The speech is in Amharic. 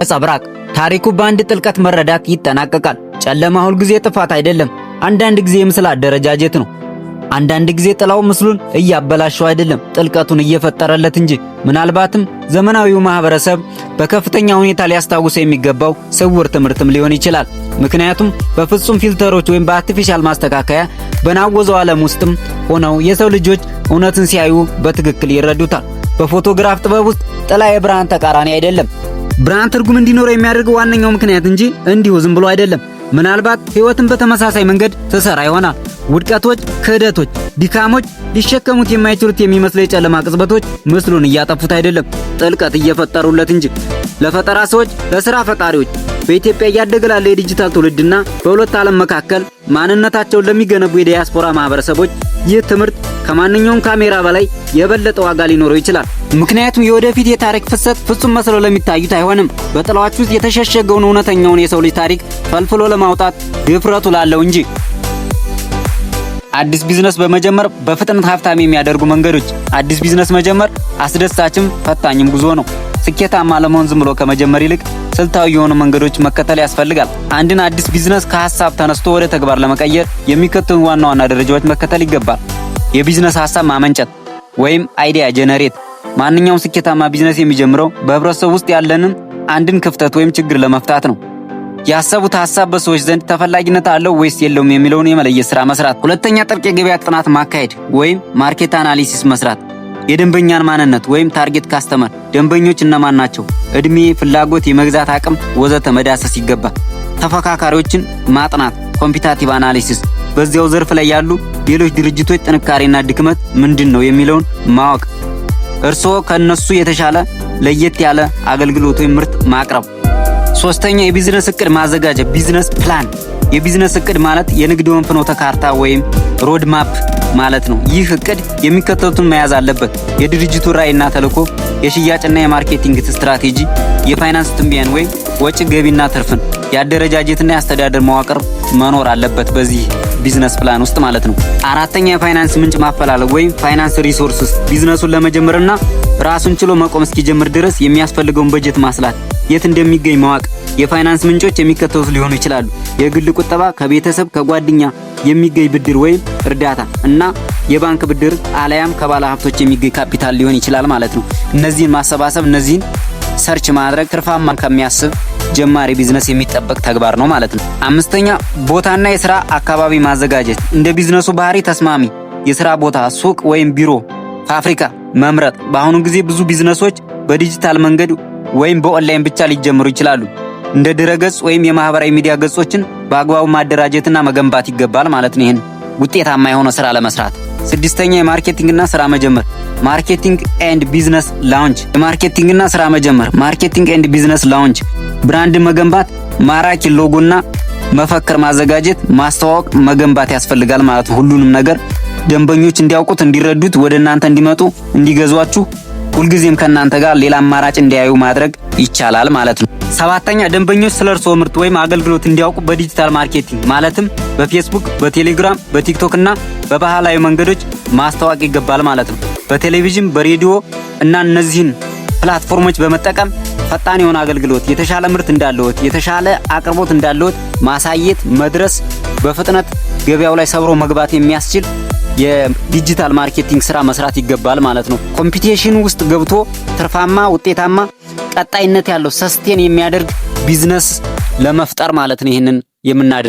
ነጸብራቅ ታሪኩ በአንድ ጥልቀት መረዳት ይጠናቀቃል። ጨለማ ሁል ጊዜ ጥፋት አይደለም። አንዳንድ ጊዜ የምስል አደረጃጀት ነው። አንዳንድ ጊዜ ጥላው ምስሉን እያበላሸው አይደለም፣ ጥልቀቱን እየፈጠረለት እንጂ። ምናልባትም ዘመናዊው ማህበረሰብ በከፍተኛ ሁኔታ ሊያስታውሰው የሚገባው ስውር ትምህርትም ሊሆን ይችላል። ምክንያቱም በፍጹም ፊልተሮች ወይም በአርቲፊሻል ማስተካከያ በናወዘው ዓለም ውስጥም ሆነው የሰው ልጆች እውነትን ሲያዩ በትክክል ይረዱታል። በፎቶግራፍ ጥበብ ውስጥ ጥላ የብርሃን ተቃራኒ አይደለም። ብርሃን ትርጉም እንዲኖረው የሚያደርገው ዋነኛው ምክንያት እንጂ እንዲሁ ዝም ብሎ አይደለም። ምናልባት ህይወትን በተመሳሳይ መንገድ ትሰራ ይሆናል። ውድቀቶች፣ ክህደቶች፣ ድካሞች፣ ሊሸከሙት የማይችሉት የሚመስሉ የጨለማ ቅጽበቶች ምስሉን እያጠፉት አይደለም፣ ጥልቀት እየፈጠሩለት እንጂ። ለፈጠራ ሰዎች፣ ለሥራ ፈጣሪዎች፣ በኢትዮጵያ እያደገ ላለ የዲጂታል ትውልድና በሁለት ዓለም መካከል ማንነታቸውን ለሚገነቡ የዲያስፖራ ማህበረሰቦች ይህ ትምህርት ከማንኛውም ካሜራ በላይ የበለጠ ዋጋ ሊኖረው ይችላል። ምክንያቱም የወደፊት የታሪክ ፍሰት ፍጹም መስሎ ለሚታዩት አይሆንም፣ በጥላዎች ውስጥ የተሸሸገውን እውነተኛውን የሰው ልጅ ታሪክ ፈልፍሎ ለማውጣት ድፍረቱ ላለው እንጂ። አዲስ ቢዝነስ በመጀመር በፍጥነት ሀብታም የሚያደርጉ መንገዶች። አዲስ ቢዝነስ መጀመር አስደሳችም ፈታኝም ጉዞ ነው። ስኬታማ ለመሆን ዝም ብሎ ከመጀመር ይልቅ ስልታዊ የሆኑ መንገዶች መከተል ያስፈልጋል። አንድን አዲስ ቢዝነስ ከሐሳብ ተነስቶ ወደ ተግባር ለመቀየር የሚከተሉ ዋና ዋና ደረጃዎች መከተል ይገባል። የቢዝነስ ሐሳብ ማመንጨት ወይም አይዲያ ጀነሬት። ማንኛውም ስኬታማ ቢዝነስ የሚጀምረው በህብረተሰቡ ውስጥ ያለንን አንድን ክፍተት ወይም ችግር ለመፍታት ነው። ያሰቡት ሐሳብ በሰዎች ዘንድ ተፈላጊነት አለው ወይስ የለውም የሚለውን የመለየት ሥራ መስራት። ሁለተኛ፣ ጥልቅ የገበያ ጥናት ማካሄድ ወይም ማርኬት አናሊሲስ መስራት። የደንበኛን ማንነት ወይም ታርጌት ካስተመር፣ ደንበኞች እነማን ናቸው፣ እድሜ፣ ፍላጎት፣ የመግዛት አቅም ወዘተ መዳሰስ ይገባል። ተፈካካሪዎችን ማጥናት ኮምፒቲቲቭ አናሊሲስ፣ በዚያው ዘርፍ ላይ ያሉ ሌሎች ድርጅቶች ጥንካሬና ድክመት ምንድነው የሚለውን ማወቅ። እርስዎ ከነሱ የተሻለ ለየት ያለ አገልግሎት ወይም ምርት ማቅረብ። ሶስተኛ፣ የቢዝነስ እቅድ ማዘጋጀት ቢዝነስ ፕላን። የቢዝነስ እቅድ ማለት የንግድ ፍኖተ ካርታ ወይም ሮድ ማፕ ማለት ነው። ይህ እቅድ የሚከተሉትን መያዝ አለበት: የድርጅቱ ራዕይና ተልዕኮ፣ የሽያጭና የማርኬቲንግ ስትራቴጂ፣ የፋይናንስ ትንበያን ወይም ወጪ ገቢና ትርፍን፣ የአደረጃጀትና የአስተዳደር መዋቅር መኖር አለበት በዚህ ቢዝነስ ፕላን ውስጥ ማለት ነው። አራተኛ፣ የፋይናንስ ምንጭ ማፈላለግ ወይም ፋይናንስ ሪሶርስስ። ቢዝነሱን ለመጀመርና ራሱን ችሎ መቆም እስኪጀምር ድረስ የሚያስፈልገውን በጀት ማስላት፣ የት እንደሚገኝ ማወቅ። የፋይናንስ ምንጮች የሚከተሉት ሊሆኑ ይችላሉ: የግል ቁጠባ፣ ከቤተሰብ ከጓደኛ የሚገኝ ብድር ወይም እርዳታ እና የባንክ ብድር አለያም ከባለ ሀብቶች የሚገኝ ካፒታል ሊሆን ይችላል ማለት ነው። እነዚህን ማሰባሰብ፣ እነዚህን ሰርች ማድረግ ትርፋማ ከሚያስብ ጀማሪ ቢዝነስ የሚጠበቅ ተግባር ነው ማለት ነው። አምስተኛ፣ ቦታና የሥራ አካባቢ ማዘጋጀት። እንደ ቢዝነሱ ባህሪ ተስማሚ የሥራ ቦታ፣ ሱቅ ወይም ቢሮ፣ ፋብሪካ መምረጥ። በአሁኑ ጊዜ ብዙ ቢዝነሶች በዲጂታል መንገድ ወይም በኦንላይን ብቻ ሊጀምሩ ይችላሉ። እንደ ድረገጽ ወይም የማህበራዊ ሚዲያ ገጾችን በአግባቡ ማደራጀትና መገንባት ይገባል ማለት ነው፣ ይሄን ውጤታማ የሆነ ሥራ ለመስራት። ስድስተኛ፣ የማርኬቲንግና ሥራ መጀመር ማርኬቲንግ ኤንድ ቢዝነስ ላውንች። የማርኬቲንግና ሥራ መጀመር ማርኬቲንግ ኤንድ ቢዝነስ ላውንች። ብራንድ መገንባት፣ ማራኪ ሎጎና መፈክር ማዘጋጀት፣ ማስተዋወቅ መገንባት ያስፈልጋል ማለት ነው። ሁሉንም ነገር ደንበኞች እንዲያውቁት፣ እንዲረዱት፣ ወደ እናንተ እንዲመጡ፣ እንዲገዟችሁ፣ ሁልጊዜም ከናንተ ጋር ሌላ አማራጭ እንዲያዩ ማድረግ ይቻላል ማለት ነው። ሰባተኛ፣ ደንበኞች ስለ እርስዎ ምርት ወይም አገልግሎት እንዲያውቁ በዲጂታል ማርኬቲንግ ማለትም በፌስቡክ፣ በቲክቶክ፣ በቲክቶክ እና በባህላዊ መንገዶች ማስተዋወቅ ይገባል ማለት ነው። በቴሌቪዥን፣ በሬዲዮ እና እነዚህን ፕላትፎርሞች በመጠቀም ፈጣን የሆነ አገልግሎት፣ የተሻለ ምርት እንዳለዎት፣ የተሻለ አቅርቦት እንዳለዎት ማሳየት፣ መድረስ፣ በፍጥነት ገበያው ላይ ሰብሮ መግባት የሚያስችል የዲጂታል ማርኬቲንግ ሥራ መስራት ይገባል ማለት ነው። ኮምፒቲሽን ውስጥ ገብቶ ትርፋማ፣ ውጤታማ፣ ቀጣይነት ያለው ሰስቴን የሚያደርግ ቢዝነስ ለመፍጠር ማለት ነው ይሄንን የምናደርግ